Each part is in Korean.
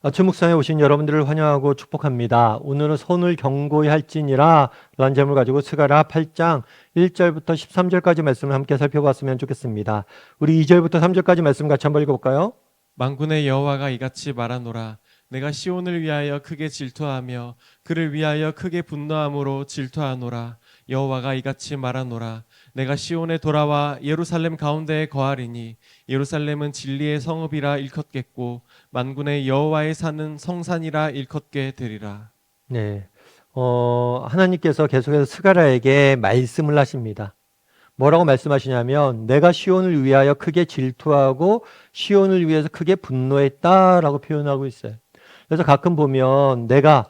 아침 묵상에 오신 여러분들을 환영하고 축복합니다. 오늘은 손을 견고히 할지니라 라는 제목을 가지고 스가랴 8장 1절부터 13절까지 말씀을 함께 살펴봤으면 좋겠습니다. 우리 2절부터 3절까지 말씀 같이 한번 읽어볼까요? 만군의 여호와가 이같이 말하노라. 내가 시온을 위하여 크게 질투하며 그를 위하여 크게 분노함으로 질투하노라. 여호와가 이같이 말하노라. 내가 시온에 돌아와 예루살렘 가운데에 거하리니 예루살렘은 진리의 성읍이라 일컫겠고 만군의 여호와의 산은 성산이라 일컫게 되리라. 네, 하나님께서 계속해서 스가랴에게 말씀을 하십니다. 뭐라고 말씀하시냐면 내가 시온을 위하여 크게 질투하고 시온을 위해서 크게 분노했다라고 표현하고 있어요. 그래서 가끔 보면 내가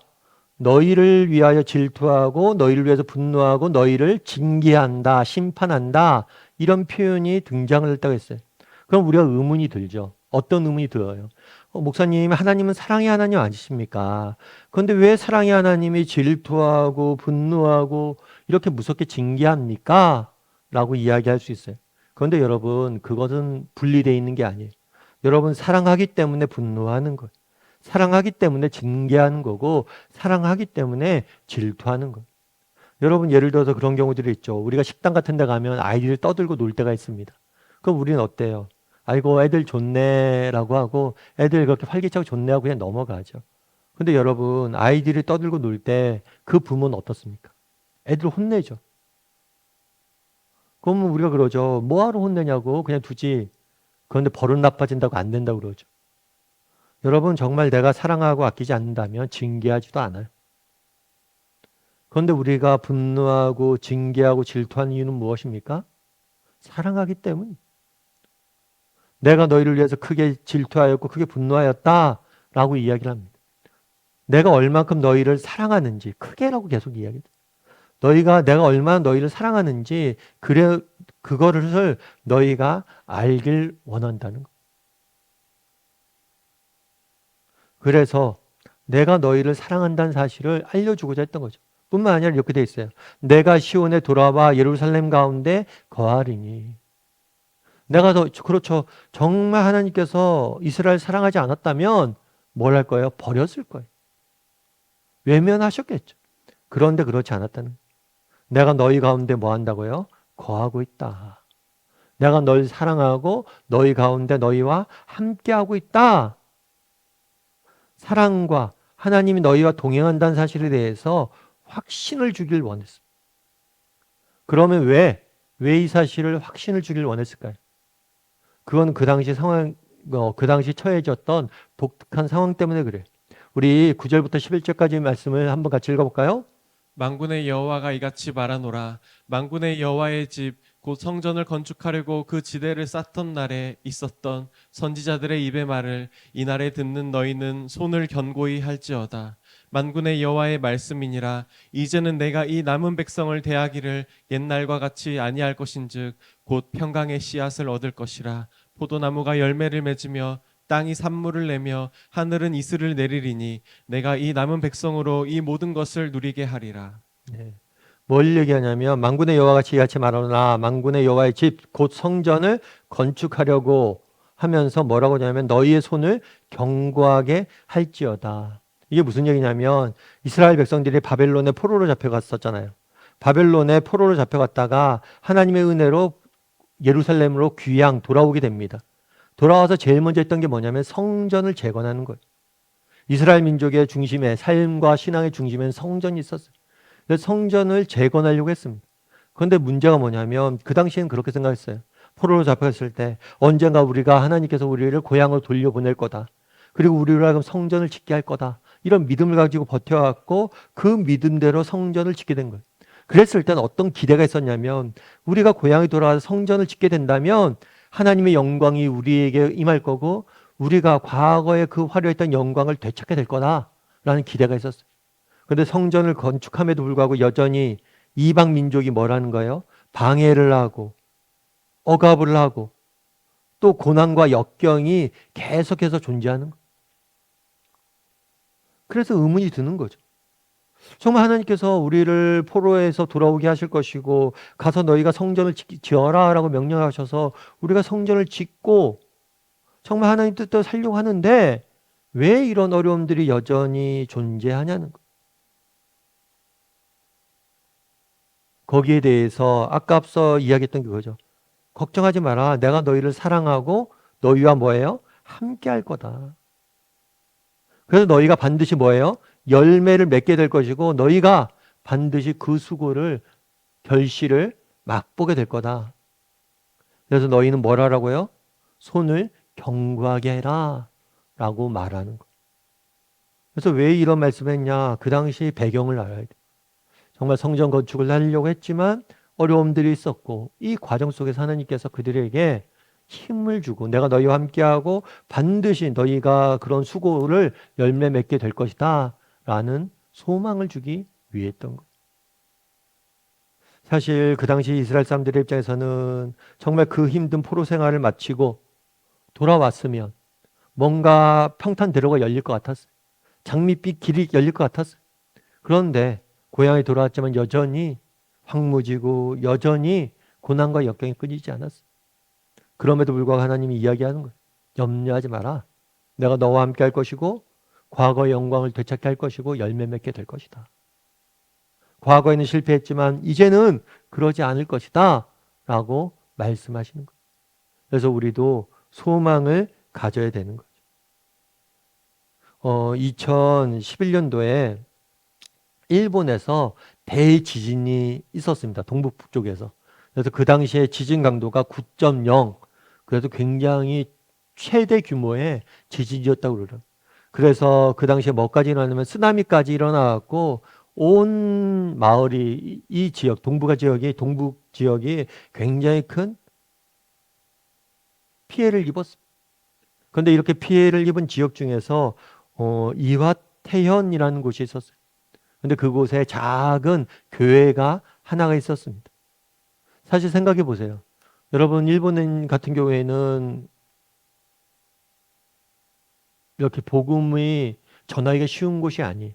너희를 위하여 질투하고 너희를 위해서 분노하고 너희를 징계한다, 심판한다 이런 표현이 등장을 했다고 했어요. 그럼 우리가 의문이 들죠. 어떤 의문이 들어요? 목사님, 하나님은 사랑의 하나님 아니십니까? 그런데 왜 사랑의 하나님이 질투하고 분노하고 이렇게 무섭게 징계합니까? 라고 이야기할 수 있어요. 그런데 여러분, 그것은 분리되어 있는 게 아니에요. 여러분, 사랑하기 때문에 분노하는 거예요. 사랑하기 때문에 징계하는 거고 사랑하기 때문에 질투하는 거예요. 여러분, 예를 들어서 그런 경우들이 있죠. 우리가 식당 같은 데 가면 아이들이 떠들고 놀 때가 있습니다. 그럼 우리는 어때요? 아이고 애들 좋네 라고 하고 애들 그렇게 활기차고 좋네 하고 그냥 넘어가죠. 근데 여러분, 아이들이 떠들고 놀 때 그 부모는 어떻습니까? 애들 혼내죠. 그러면 우리가 그러죠. 뭐하러 혼내냐고 그냥 두지. 그런데 버릇 나빠진다고 안 된다고 그러죠. 여러분, 정말 내가 사랑하고 아끼지 않는다면 징계하지도 않아요. 그런데 우리가 분노하고 징계하고 질투하는 이유는 무엇입니까? 사랑하기 때문. 내가 너희를 위해서 크게 질투하였고 크게 분노하였다라고 이야기를 합니다. 내가 얼만큼 너희를 사랑하는지 크게라고 계속 이야기해요. 내가 얼마나 너희를 사랑하는지 그거를 너희가 알길 원한다는 거. 그래서 내가 너희를 사랑한다는 사실을 알려주고자 했던 거죠. 뿐만 아니라 이렇게 돼 있어요. 내가 시온에 돌아와 예루살렘 가운데 거하리니. 그렇죠. 정말 하나님께서 이스라엘 사랑하지 않았다면 뭘 할 거예요? 버렸을 거예요. 외면하셨겠죠. 그런데 그렇지 않았다는 거예요. 내가 너희 가운데 뭐 한다고요? 거하고 있다. 내가 널 사랑하고 너희 가운데 너희와 함께하고 있다. 사랑과 하나님이 너희와 동행한다는 사실에 대해서 확신을 주길 원했습니다. 그러면 왜 이 사실을 확신을 주길 원했을까요? 그건 그 당시 상황, 그 당시 처해졌던 독특한 상황 때문에 그래요. 우리 9절부터 11절까지 말씀을 한번 같이 읽어볼까요? 만군의 여호와가 이같이 말하노라. 만군의 여호와의 집 곧 성전을 건축하려고 그 지대를 쌓던 날에 있었던 선지자들의 입의 말을 이날에 듣는 너희는 손을 견고히 할지어다. 만군의 여호와의 말씀이니라. 이제는 내가 이 남은 백성을 대하기를 옛날과 같이 아니할 것인즉 곧 평강의 씨앗을 얻을 것이라. 포도나무가 열매를 맺으며 땅이 산물을 내며 하늘은 이슬을 내리리니 내가 이 남은 백성으로 이 모든 것을 누리게 하리라. 네. 뭘 얘기하냐면 만군의 여호와가 이같이 말하노라. 만군의 여호와의 집 곧 성전을 건축하려고 하면서 뭐라고 하냐면 너희의 손을 견고하게 할지어다. 이게 무슨 얘기냐면 이스라엘 백성들이 바벨론의 포로로 잡혀갔었잖아요. 바벨론의 포로로 잡혀갔다가 하나님의 은혜로 예루살렘으로 귀양 돌아오게 됩니다. 돌아와서 제일 먼저 했던 게 뭐냐면 성전을 재건하는 거예요. 이스라엘 민족의 중심에 삶과 신앙의 중심엔 성전이 있었어요. 그래서 성전을 재건하려고 했습니다. 그런데 문제가 뭐냐면 그 당시에는 그렇게 생각했어요. 포로로 잡혔을 때 언젠가 우리가 하나님께서 우리를 고향으로 돌려보낼 거다. 그리고 우리로 하여금 성전을 짓게 할 거다. 이런 믿음을 가지고 버텨왔고 그 믿음대로 성전을 짓게 된 거예요. 그랬을 때는 어떤 기대가 있었냐면 우리가 고향에 돌아와서 성전을 짓게 된다면 하나님의 영광이 우리에게 임할 거고 우리가 과거에 그 화려했던 영광을 되찾게 될 거다라는 기대가 있었어요. 그런데 성전을 건축함에도 불구하고 여전히 이방 민족이 뭐라는 거예요? 방해를 하고 억압을 하고 또 고난과 역경이 계속해서 존재하는 거예요. 그래서 의문이 드는 거죠. 정말 하나님께서 우리를 포로에서 돌아오게 하실 것이고 가서 너희가 성전을 지어라 라고 명령하셔서 우리가 성전을 짓고 정말 하나님 뜻대로 살려고 하는데 왜 이런 어려움들이 여전히 존재하냐는 거. 거기에 대해서 아까 앞서 이야기했던 그거죠. 걱정하지 마라. 내가 너희를 사랑하고 너희와 뭐예요? 함께 할 거다. 그래서 너희가 반드시 뭐예요? 열매를 맺게 될 것이고 너희가 반드시 그 수고를 결실을 맛보게 될 거다. 그래서 너희는 뭘 하라고요? 손을 견고하게 해라 라고 말하는 거. 그래서 왜 이런 말씀을 했냐? 그 당시 배경을 알아야 돼. 정말 성전 건축을 하려고 했지만 어려움들이 있었고 이 과정 속에서 하나님께서 그들에게 힘을 주고 내가 너희와 함께하고 반드시 너희가 그런 수고를 열매 맺게 될 것이다 라는 소망을 주기 위했던 것. 사실 그 당시 이스라엘 사람들의 입장에서는 정말 그 힘든 포로 생활을 마치고 돌아왔으면 뭔가 평탄대로가 열릴 것 같았어요. 장밋빛 길이 열릴 것 같았어요. 그런데 고향에 돌아왔지만 여전히 황무지고 여전히 고난과 역경이 끊이지 않았어요. 그럼에도 불구하고 하나님이 이야기하는 거예요. 염려하지 마라. 내가 너와 함께 할 것이고 과거의 영광을 되찾게 할 것이고 열매 맺게 될 것이다. 과거에는 실패했지만 이제는 그러지 않을 것이다 라고 말씀하시는 거예요. 그래서 우리도 소망을 가져야 되는 거죠. 2011년도에 일본에서 대지진이 있었습니다. 동북쪽에서. 그래서 그 당시에 지진 강도가 9.0, 그래서 굉장히 최대 규모의 지진이었다고 그러더라고요. 그래서 그 당시에 뭐까지 일어나냐면 쓰나미까지 일어나갖고 온 마을이 이 지역, 동북 지역이 굉장히 큰 피해를 입었습니다. 그런데 이렇게 피해를 입은 지역 중에서 이와태현이라는 곳이 있었어요. 근데 그곳에 작은 교회가 하나가 있었습니다. 사실 생각해 보세요. 여러분, 일본 같은 경우에는 이렇게 복음이 전하기가 쉬운 곳이 아니에요.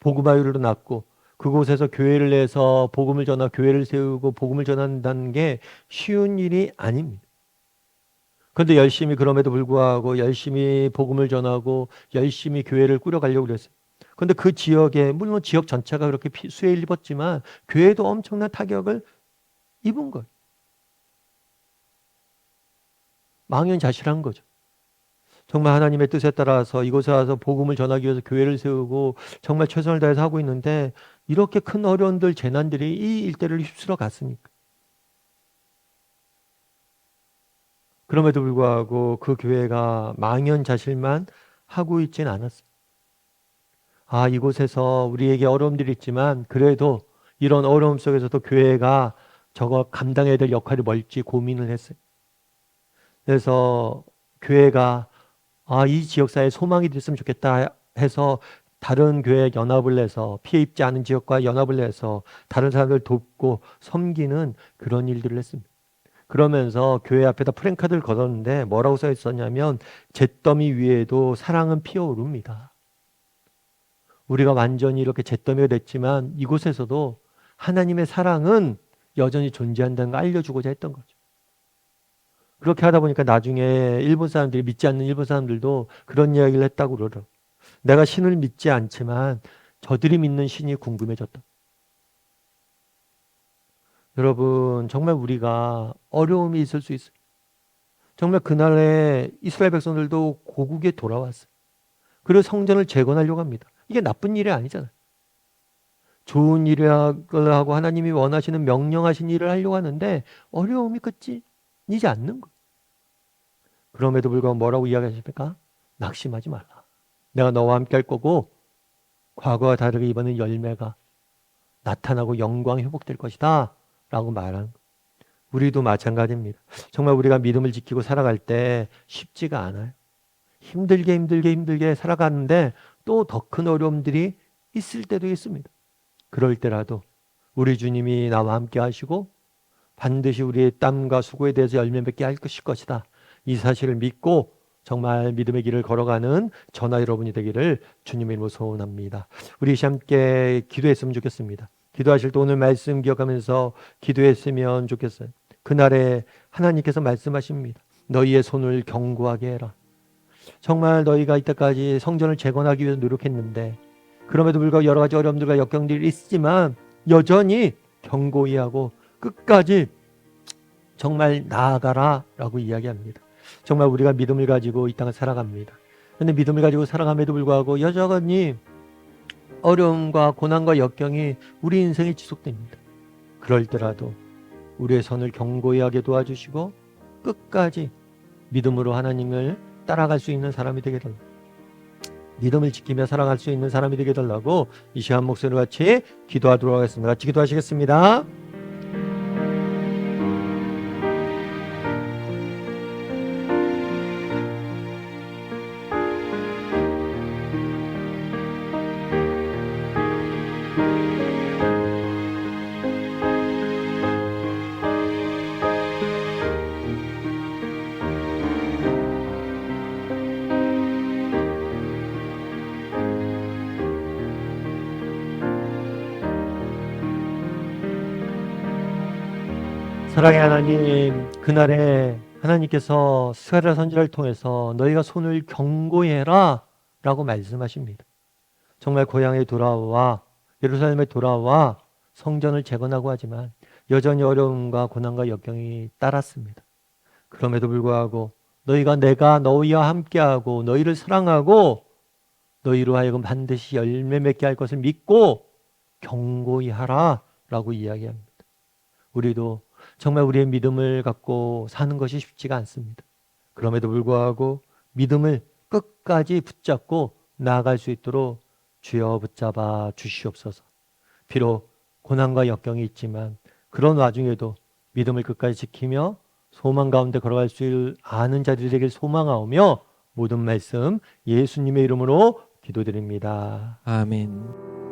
복음화율도 낮고 그곳에서 교회를 내서 복음을 전하 교회를 세우고 복음을 전한다는 게 쉬운 일이 아닙니다. 그런데 열심히 그럼에도 불구하고 열심히 복음을 전하고 열심히 교회를 꾸려가려고 그랬어요. 그런데 그 지역에 물론 지역 전체가 그렇게 수해를 입었지만 교회도 엄청난 타격을 입은 거예요. 망연자실한 거죠. 정말 하나님의 뜻에 따라서 이곳에 와서 복음을 전하기 위해서 교회를 세우고 정말 최선을 다해서 하고 있는데 이렇게 큰 어려움들, 재난들이 이 일대를 휩쓸어 갔으니까. 그럼에도 불구하고 그 교회가 망연자실만 하고 있진 않았어요. 아, 이곳에서 우리에게 어려움들이 있지만 그래도 이런 어려움 속에서도 교회가 저거 감당해야 될 역할이 뭘지 고민을 했어요. 그래서 교회가 이 지역사회에 소망이 됐으면 좋겠다 해서 다른 교회 연합을 내서 피해 입지 않은 지역과 연합을 내서 다른 사람들 돕고 섬기는 그런 일들을 했습니다. 그러면서 교회 앞에다 프랭카드를 걸었는데 뭐라고 써 있었냐면 잿더미 위에도 사랑은 피어오릅니다. 우리가 완전히 이렇게 잿더미가 됐지만 이곳에서도 하나님의 사랑은 여전히 존재한다는 걸 알려주고자 했던 거죠. 그렇게 하다 보니까 나중에 일본 사람들이 믿지 않는 일본 사람들도 그런 이야기를 했다고 그러더라고요. 내가 신을 믿지 않지만 저들이 믿는 신이 궁금해졌다. 여러분, 정말 우리가 어려움이 있을 수 있어요. 정말 그날에 이스라엘 백성들도 고국에 돌아왔어요. 그리고 성전을 재건하려고 합니다. 이게 나쁜 일이 아니잖아요. 좋은 일을 하고 하나님이 원하시는 명령하신 일을 하려고 하는데 어려움이 끝이지 않는 거예요. 그럼에도 불구하고 뭐라고 이야기하십니까? 낙심하지 말라. 내가 너와 함께 할 거고 과거와 다르게 이번엔 열매가 나타나고 영광 회복될 것이다 라고 말하는 거예요. 우리도 마찬가지입니다. 정말 우리가 믿음을 지키고 살아갈 때 쉽지가 않아요. 힘들게 살아가는데 또 더 큰 어려움들이 있을 때도 있습니다. 그럴 때라도 우리 주님이 나와 함께 하시고 반드시 우리의 땀과 수고에 대해서 열매 맺게 할 것이다. 이 사실을 믿고 정말 믿음의 길을 걸어가는 저나 여러분이 되기를 주님의 이름으로 소원합니다. 우리 함께 기도했으면 좋겠습니다. 기도하실 때 오늘 말씀 기억하면서 기도했으면 좋겠어요. 그날에 하나님께서 말씀하십니다. 너희의 손을 견고하게 해라. 정말 너희가 이때까지 성전을 재건하기 위해서 노력했는데 그럼에도 불구하고 여러 가지 어려움들과 역경들이 있지만 여전히 경고히 하고 끝까지 정말 나아가라 라고 이야기합니다. 정말 우리가 믿음을 가지고 이 땅을 살아갑니다. 근데 믿음을 가지고 살아감에도 불구하고 여전히 어려움과 고난과 역경이 우리 인생에 지속됩니다. 그럴 때라도 우리의 손을 경고히 하게 도와주시고 끝까지 믿음으로 하나님을 따라갈 수 있는 사람이 되게 달라고, 믿음을 지키며 살아갈 수 있는 사람이 되게 달라고 이 시간 목소리로 같이 기도하도록 하겠습니다. 같이 기도하시겠습니다. 사랑의 하나님, 그날에 하나님께서 스가랴 선지자를 통해서 너희가 손을 경고히 해라 라고 말씀하십니다. 정말 고향에 돌아와 예루살렘에 돌아와 성전을 재건하고 하지만 여전히 어려움과 고난과 역경이 따랐습니다. 그럼에도 불구하고 너희가 내가 너희와 함께하고 너희를 사랑하고 너희로 하여금 반드시 열매 맺게 할 것을 믿고 경고히 하라 라고 이야기합니다. 우리도 정말 우리의 믿음을 갖고 사는 것이 쉽지가 않습니다. 그럼에도 불구하고 믿음을 끝까지 붙잡고 나아갈 수 있도록 주여 붙잡아 주시옵소서. 비록 고난과 역경이 있지만 그런 와중에도 믿음을 끝까지 지키며 소망 가운데 걸어갈 수 아는 자들이 되길 소망하오며 모든 말씀 예수님의 이름으로 기도드립니다. 아멘.